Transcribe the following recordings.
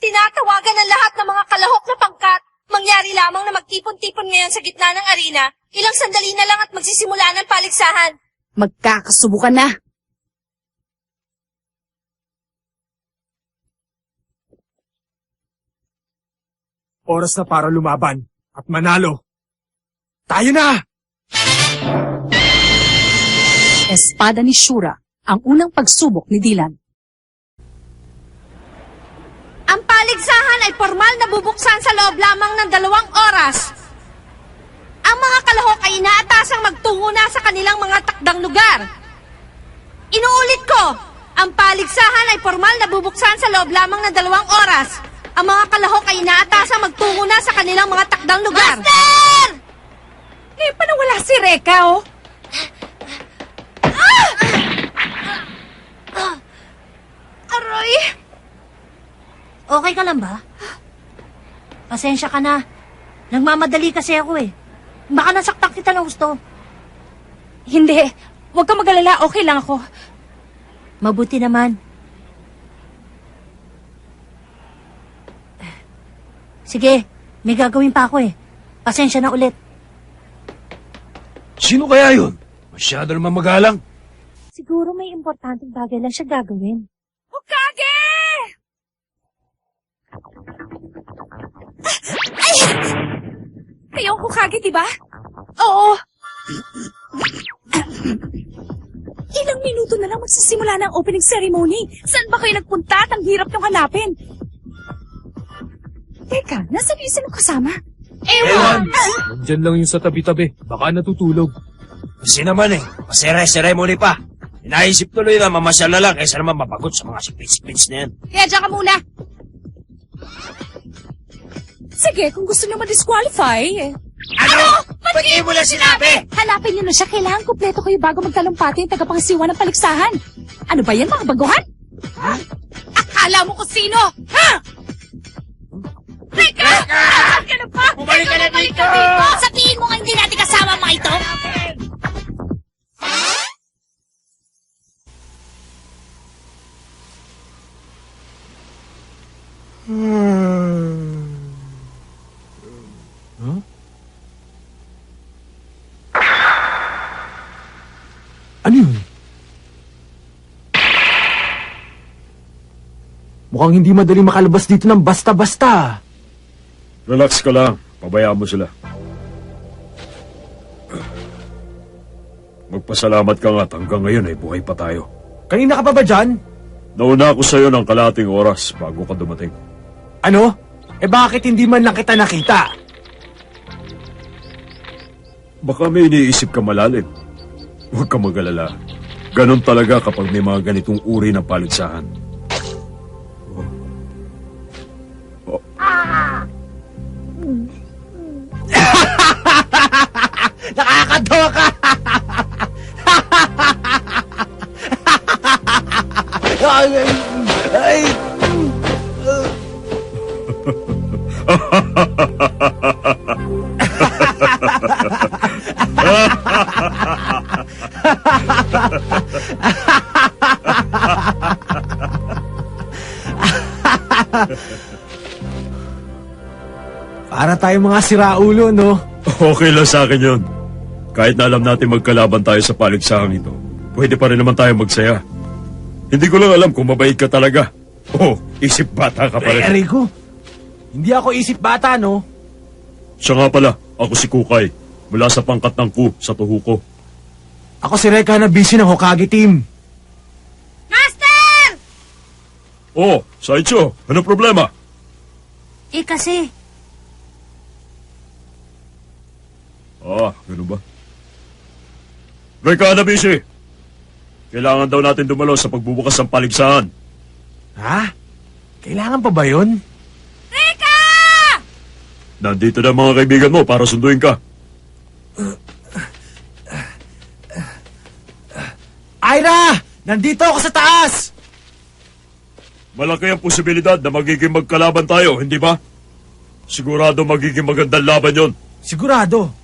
Tinatawagan ng lahat ng mga kalahok na pangkat. Mangyari lamang na magtipon-tipon ngayon sa gitna ng arena. Ilang sandali na lang at magsisimula ng paligsahan. Magkakasubukan na. Oras na para lumaban at manalo. Tayo na! Espada ni Shura, ang unang pagsubok ni Dylan. Ang paligsahan ay formal na bubuksan sa loob lamang ng 2 oras. Ang mga kalahok ay inaatasang magtungo na sa kanilang mga takdang lugar. Inuulit ko, ang paligsahan ay formal na bubuksan sa loob lamang ng 2 oras. Ang mga kalahok ay inaatasang magtungo na sa kanilang mga takdang lugar. Master! Eh, paano wala si Reka, oh? Aray! Okay ka lang ba? Pasensya ka na. Nagmamadali kasi ako eh. Baka nasaktan kita ng gusto. Hindi. Huwag kang mag-alala. Okay lang ako. Mabuti naman. Sige, may gagawin pa ako eh. Pasensya na ulit. Sino kaya yun? Masyado naman magalang. Siguro may importanteng bagay lang siya gagawin. Hokage! Ay! Kayo ang Hokage, diba? Oo. Ilang minuto na lang magsisimula ng opening ceremony. Saan ba kayo nagpunta at ang hirap niyong hanapin? Teka, nasa yung sino kasama? Ewan! Nandyan lang yung sa tabi-tabi. Baka natutulog. Kasi naman eh, pasere-seremony pa. Inaisip tuloy na mamasyal na lang kaysa naman mapagod sa mga sipits-sipits na yan. Kaya dyan ka muna. Sige, kung gusto niyo ma-disqualify. Ano? Ba't mo lang sinabi? Hanapin niyo na siya. Kailangan kumpleto kayo bago magtalumpati yung tagapangasiwa ng paligsahan. Ano ba yan, mga baguhan? Ha? Akala mo kung sino? Ha? Teka! Saan ka na pa? Bumalik ka na dito! Sabihin mo nga hindi natin kasama mga ito? Huh? Ano yun? Mukhang hindi madaling makalabas dito ng basta-basta. Relax ka lang. Pabayaan mo sila. Magpasalamat ka nga at hanggang ngayon ay buhay pa tayo. Kanina ka pa ba dyan? Nauna ako sa'yo ng kalating oras bago ka dumating. Ano? Eh bakit hindi man lang kita nakita? Baka may iniisip ka malalim. Huwag ka mag-alala. Ganon talaga kapag may mga ganitong uri ng paligsahan. Nakakatawa ka! Ay! Para tayo mga siraulo, no? Okay lang sa akin yun. Kahit na alam natin magkalaban tayo sa paligsahang ito, pwede pa rin naman tayo magsaya. Hindi ko lang alam kung mabait ka talaga. Oh, isip bata ka pa rin. Rico, hindi ako isip bata, no? Siya nga pala, ako si Kukay. Mula sa pangkat ng Ku sa Tuhuko. Ako si Reka na busy ng Hokage team. Master! Oh, Saicho, ano problema? Eh kasi, Ah, ganun ba? Reka na busy. Kailangan daw natin dumalo sa pagbubukas ng paligsahan. Ha? Kailangan pa ba yun? Teka! Nandito na ang mga kaibigan mo para sunduin ka. Ira! Nandito ako sa taas! Malaki ang posibilidad na magiging magkalaban tayo, hindi ba? Sigurado magiging magandang laban yon. Sigurado.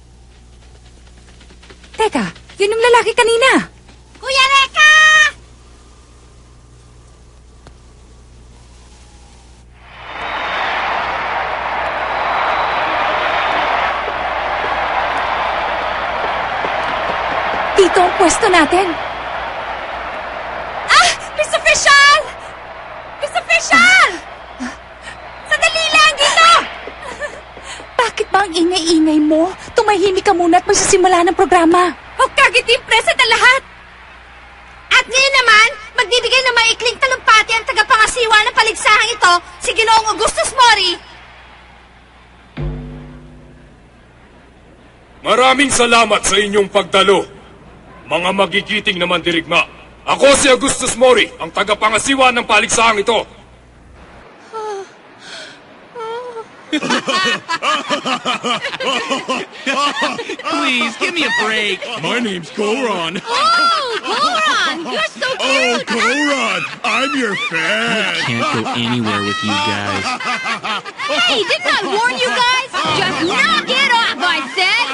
Teka, yun yung lalaki kanina. Kuya Reka! Ito ang pwesto natin. Ah! Miss Official! Miss Official! Sandali lang dito! Bakit ba ang ingay-ingay mo? Tumahimik ka muna at magsisimula ng programa. Hokage team present ang lahat! At ngayon naman, magbibigay ng maikling talumpati ang tagapangasiwa ng paligsahang ito, si Ginoong Augustus Mori. Maraming salamat sa inyong pagdalo. Mga magigiting na mandirigma. Ako si Augustus Mori, ang tagapangasiwa ng paligsahang ito. Please, give me a break. My name's Goron. Oh, Goron! You're so cute! Goron! I'm your fan! Can't go anywhere with you guys. Hey, didn't I warn you guys? Just knock it off, I said!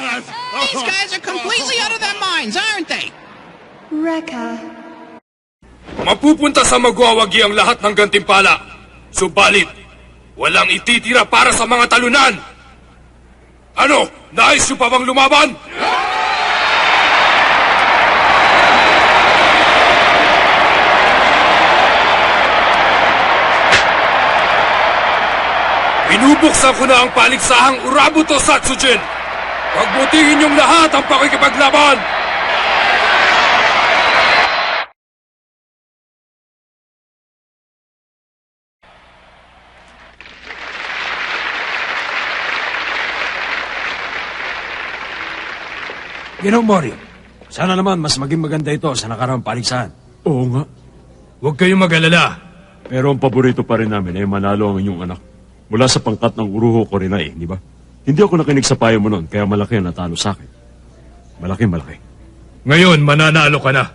These guys are completely out of their minds, aren't they? Mapupunta sa magwawagi ang lahat ng gantimpala. Subalit, walang ititira para sa mga talunan. Ano? Nais nyo pa bang lumaban? Binubuksan ko na ang paligsahang Urabuto Satsujin. Pagbutihin niyong lahat ang pakikipaglaban. Ginoong Mori, sana naman mas maging maganda ito sa nakaraang paligsahan. Oo nga. Huwag kayong mag-alala. Pero ang paborito pa rin namin ay manalo ang inyong anak. Mula sa pangkat ng Uruho Korinai, di ba? Hindi ako nakinig sa payo mo noon, kaya malaki ang natalo sa akin. Malaki. Ngayon, mananalo ka na.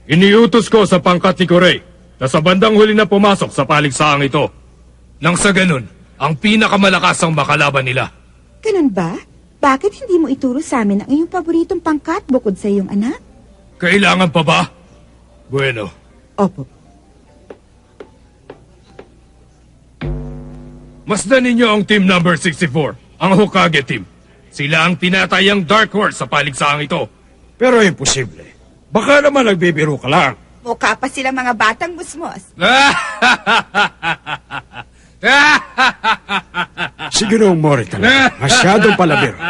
Iniutos ko sa pangkat ni Korey na sa bandang huli na pumasok sa paligsahang ito. Nang sa ganun, ang pinakamalakas ang makalaban nila. Ganun ba? Bakit hindi mo ituro sa amin ang iyong paboritong pangkat bukod sa iyong anak? Kailangan pa ba? Bueno, Opo. masdan ninyo ang team number 64, ang Hokage team. Sila ang tinatayang dark horse sa paligsahang ito. Pero imposible. Baka naman nagbibiro ka lang. Mukha pa sila mga batang musmos. Si Ginoong Mori talaga. Masyadong palabiro.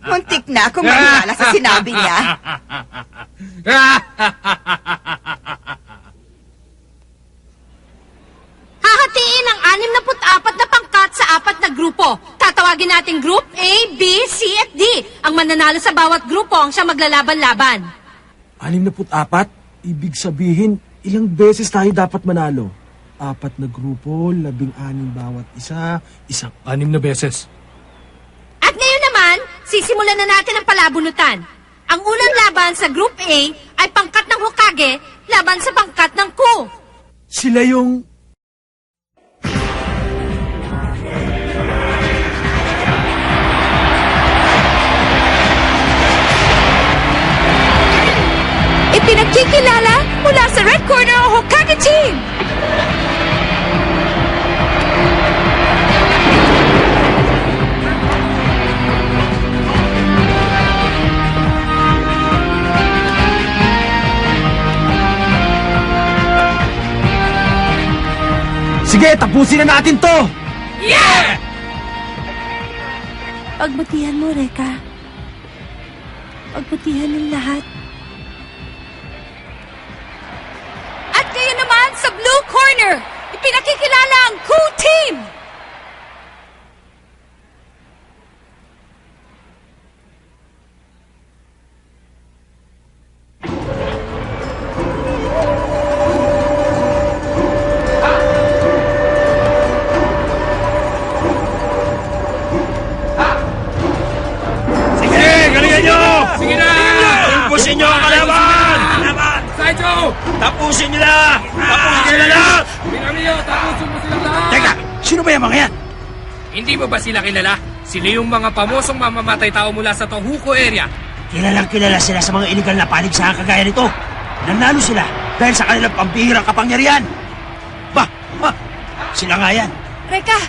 Muntik na akong maniwala sa sinabi niya. Hahatiin ang 64 na pangkat sa 4 na grupo. Tatawagin natin Group A, B, C at D. Ang mananalo sa bawat grupo ang siya maglalaban-laban. 64? Ibig sabihin, ilang beses tayo dapat manalo? 4 na grupo, 16 bawat isa, 6 na beses. At ngayon naman, sisimulan na natin ang palabunutan. Ang unang laban sa Group A ay pangkat ng Hokage laban sa pangkat ng Ku. Sila yung... Ipinagkikilala mula sa red corner ang Hokage team. Sige, tapusin na natin to! Pagbutihan mo, Reka. Pagbutihan ng lahat. At ngayon naman sa blue corner, ipinakikilala ang Ku team. Sige, galingan nyo! Sige na! Tapusin nyo ang kalaban! Saicho! Tapusin nila! Tapusin nila lahat! Pinamilyo, tapusin mo silang lahat! Teka, sino ba yung mga yan? Hindi mo ba sila kilala? Sila yung mga pamosong mamamatay tao mula sa Tohoku area. Kilalang kilala sila sa mga iligal na paligsahan kagaya nito. Nanalo sila dahil sa kanilang pambihirang kapangyarihan. Sila nga yan. Reka,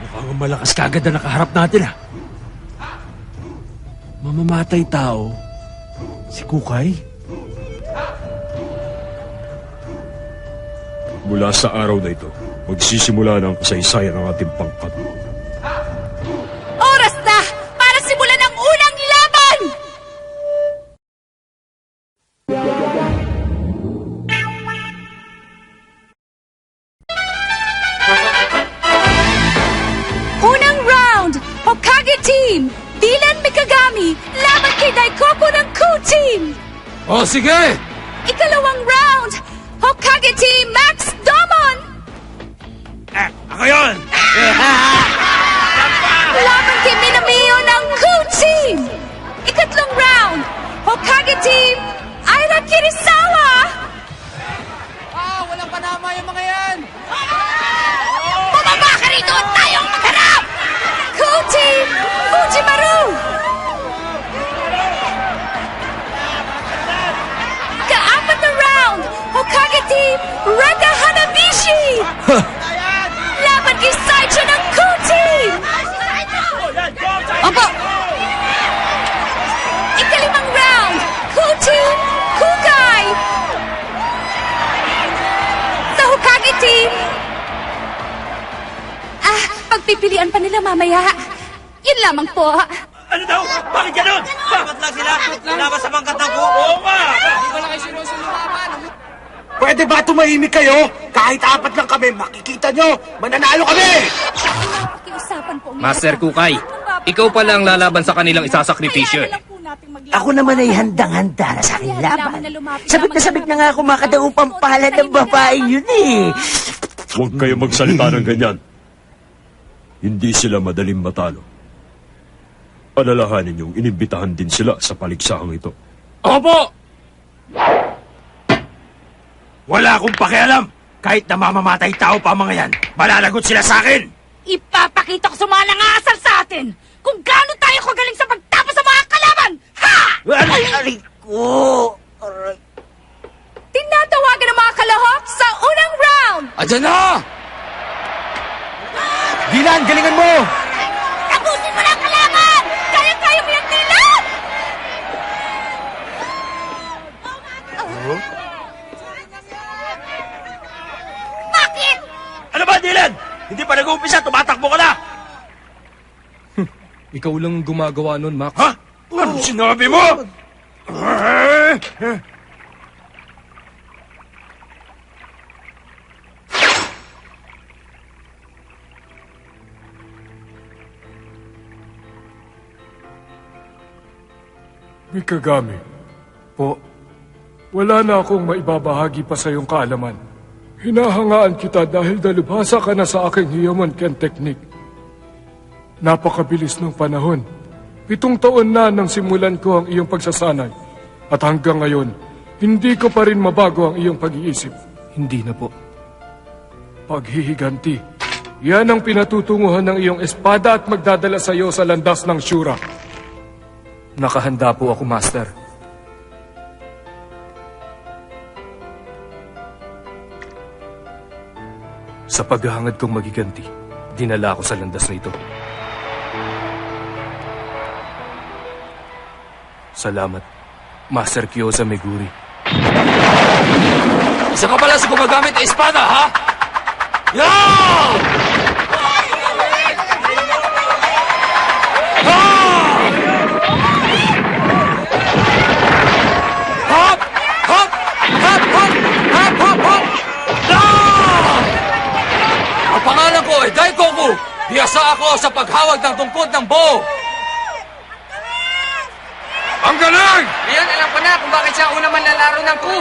Mukhang malakas kagad na nakaharap natin Mamamatay tao? Si Kukay? Mula sa araw na ito, magsisimula na ang kasaysayan ng ating pangkat. Oras na para simulan ang unang laban! Unang round, Hokage Team, Dylan Mikagami, laban kay Daikoku ng Ku Team. O sige! Ikalawang round, Hokage Team, Max Domon, Ako yun! laban kay Minamio ng Ku Team. Ikatlong round, Hokage Team, Aira Kirisawa. Walang panama yung mga yan! Bumaba ka rito at tayong magharap! Ku Team, Fujimaru. Kaapat na round, Hokage Team, Rega Hanabishi. Laban kay Saicho ng Ku Team. Opo! Ikalimang round, Ku Team, Kukai. Sa Hokage Team, pagpipilian pa nila mamaya. Yun lamang po. Ano daw? Bakit ganun? Dapat lang sila. Laban sa pangkat ng buo. Oo nga! Hindi ko lang kayo sinusunod. Pwede ba tumahimik kayo? Kahit apat lang kami, makikita nyo, mananalo kami! Pakiusapan po. Master Kukay, ikaw pa lang lalaban sa kanilang isasakripisyo. Ako naman ay handang-handa na sa aking laban. Sabik na nga ako makadaupang pala ng babae yun eh. Huwag kayo magsalita ng ganyan. Hindi sila madaling matalo. Alalahanin niyong inimbitahan din sila sa paligsahang ito. Opo! Wala akong pakialam. Kahit namamamatay tao pa mga yan, malalagot sila sa akin. Ipapakita ko sa mga nangasal sa atin kung gaano tayo kagaling sa pagtapos sa mga kalaban! Ha! Aray ko. Aray. Tinatawagan ng mga kalahok sa unang round! Adyan na! Dylan, galingan mo! Tapusin mo na ang kalaban! Kaya-kaya mo yung Dylan! Bakit? Ano ba, Dylan? Hindi pa nag-uumpisa, tumatakbo ka na! Ikaw lang gumagawa nun, Max. Ha? Ano sinabi mo? Mikagami. Po, wala na akong maibabahagi pa sa iyong kaalaman. Hinahangaan kita dahil dalubhasa ka na sa aking Hiyamon Ken Technique. Napakabilis ng panahon. 7 taon na nang simulan ko ang iyong pagsasanay. At hanggang ngayon, hindi ko pa rin mabago ang iyong pag-iisip. Hindi na po. Paghihiganti. Yan ang pinatutunguhan ng iyong espada at magdadala sa iyo sa landas ng Shura. Nakahanda po ako, Master. Sa paghahangad kong magiganti, dinala ako sa landas na ito. Salamat, Master Kyoza Meguri. Isa ka pala sa gumagamit ng espada, ha? Yeah! Hop! Hop! Hop! Hop! Hop! Hop! Hop! Ang pangalan ko ay Daikoku. Biyasa ako sa paghawag ng tungkod ng buo. Ang galing! Ngayon, alam ko na kung bakit siya una man lalaro ng ku.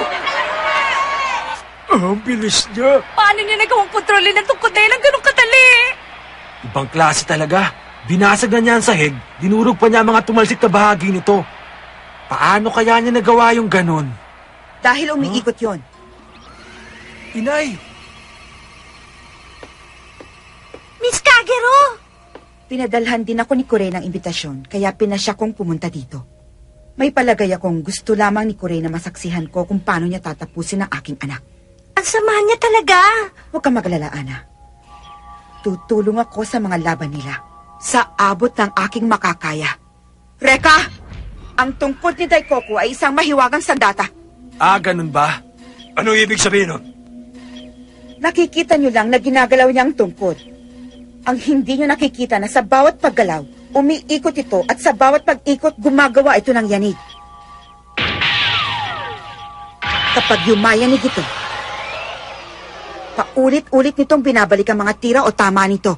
Ang bilis niya. Paano niya nagawang kontrolin ng tungkod na yun ang ganun kadali? Ibang klase talaga. Binasag na niya ang sahig, dinurog pa niya ang mga tumalsik na bahagi nito. Paano kaya niya nagawa yung ganun? Dahil umiikot yon. Inay! Miss Kagero! Pinadalhan din ako ni Kurei ng imbitasyon, kaya pinasya kong pumunta dito. May palagay akong gusto lamang ni Kurei na masaksihan ko kung paano niya tatapusin ang aking anak. Ang samahan niya talaga! Huwag kang maglala, Ana. Tutulong ako sa mga laban nila. Sa abot ng aking makakaya. Reka! Ang tungkod ni Daikoku ay isang mahiwagang sandata. Ah, ganun ba? Anong ibig sabihin nun? Nakikita nyo lang na ginagalaw niya ang tungkod. Ang hindi nyo nakikita na sa bawat paggalaw, umiikot ito at sa bawat pag-ikot, gumagawa ito ng yanig. Kapag yumayanig ito, paulit-ulit nitong binabalik ang mga tira o tama nito.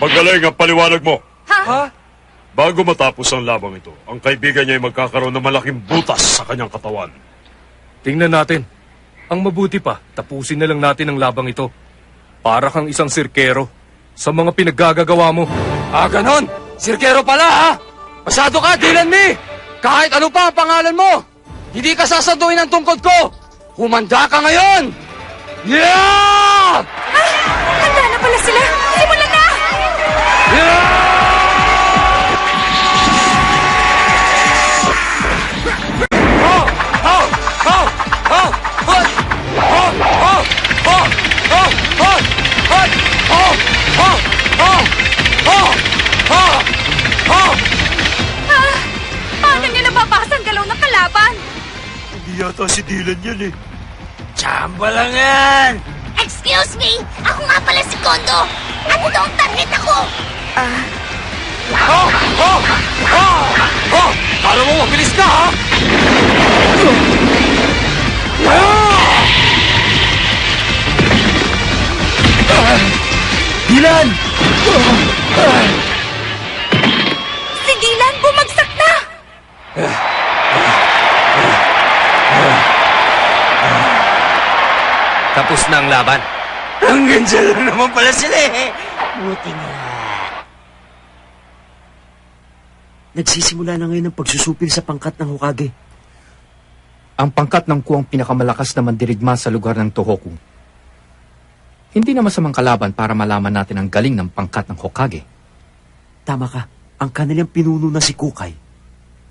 Magaling ang paliwanag mo. Ha? Bago matapos ang labang ito, ang kaibigan niya ay magkakaroon ng malaking butas sa kanyang katawan. Tingnan natin. Ang mabuti pa, tapusin na lang natin ang labang ito. Para kang isang sirkero sa mga pinaggagawa mo. Ah, ganon? Sirkero pala, ha? Masyado ka, Dylan Me! Kahit ano pa ang pangalan mo, hindi ka sasanduin ng tungkod ko! Humanda ka ngayon! Yeah! Handa na pala sila! Simulan na! Paano niya nababasa ang galaw ng kalaban? Hindi yata si Dylan yan eh. Tsamba lang yan! Excuse me! Ako nga pala si Kondo! Ano daw ang target ako? Kala mo mabilis ka, ha? Dylan! Si Dylan bumagsak na! Tapos na ang laban. Hanggang dyan lang naman pala sila eh. Buti nga. Nagsisimula na ngayon ang pagsusupil sa pangkat ng Hokage. Ang pangkat ng kuwang pinakamalakas na mandirigma sa lugar ng Tohoku. Hindi na masamang kalaban para malaman natin ang galing ng pangkat ng Hokage. Tama ka. Ang kanilang pinuno na si Kukay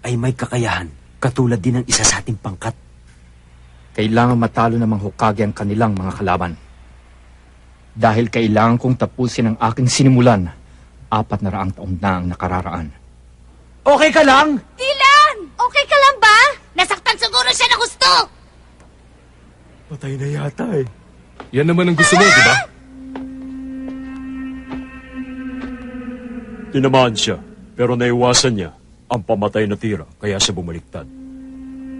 ay may kakayahan katulad din ng isa sa ating pangkat. Kailangan matalo ng mga Hokage ang kanilang mga kalaban. Dahil kailangan kong tapusin ang aking sinimulan, 400 taon na ang nakararaan. Okay ka lang? Dylan! Okay ka lang ba? Nasaktan siguro siya na gusto! Patay na yata eh. Yan naman ang gusto mo, di ba? Tinamaan siya, pero naiwasan niya ang pamatay na tira, kaya siya bumaliktad.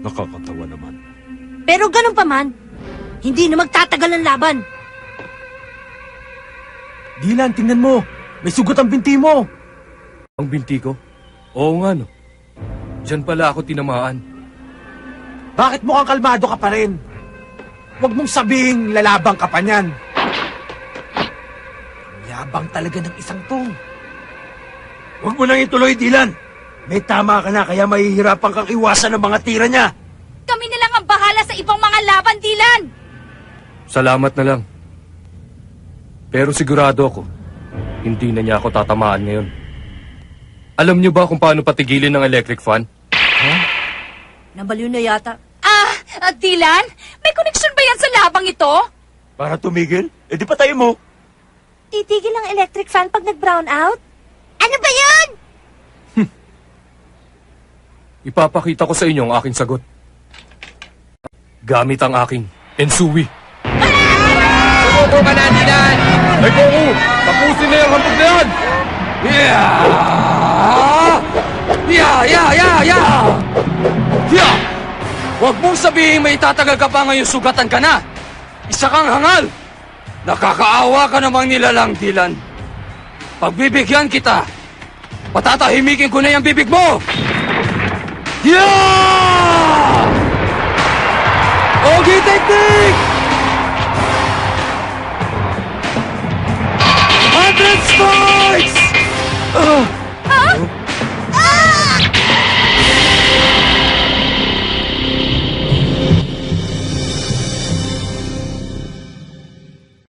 Nakakatawa naman. Pero ganun pa man, hindi na magtatagal ang laban. Dylan, tingnan mo. May sugat ang binti mo. Ang binti ko? Oo nga, no. Diyan pala ako tinamaan. Bakit mukhang kalmado ka pa rin? Huwag mong sabihing lalabang ka pa niyan. Yabang talaga ng isang to. Huwag mo nang ituloy, Dylan. May tama ka na, kaya mahihirapan kang iwasan ng mga tira niya. Kami na lang ang bahala sa ibang mga laban, Dylan! Salamat na lang. Pero sigurado ako, hindi na niya ako tatamaan ngayon. Alam niyo ba kung paano patigilin ng electric fan? Nabaliw na yata. Dylan? May connection ba yan sa labang ito? Para tumigil? Eh di patayin mo. Titigil ang electric fan pag nag-brown out? Ano ba yun? Ipapakita ko sa inyo ang aking sagot. Gamit ang aking Ensui. Sumuko ka na, Dylan! Ay, Goku! Tapusin na yung hantog na yan! Yeah! Huwag mong sabihin may tatagal ka pa ngayon sugatan ka na! Isa kang hangal! Nakakaawa ka namang nilalang, Dylan. Pagbibigyan kita, patatahimikin ko na yung bibig mo! Yeah! Ogi Technique! 100 Storm!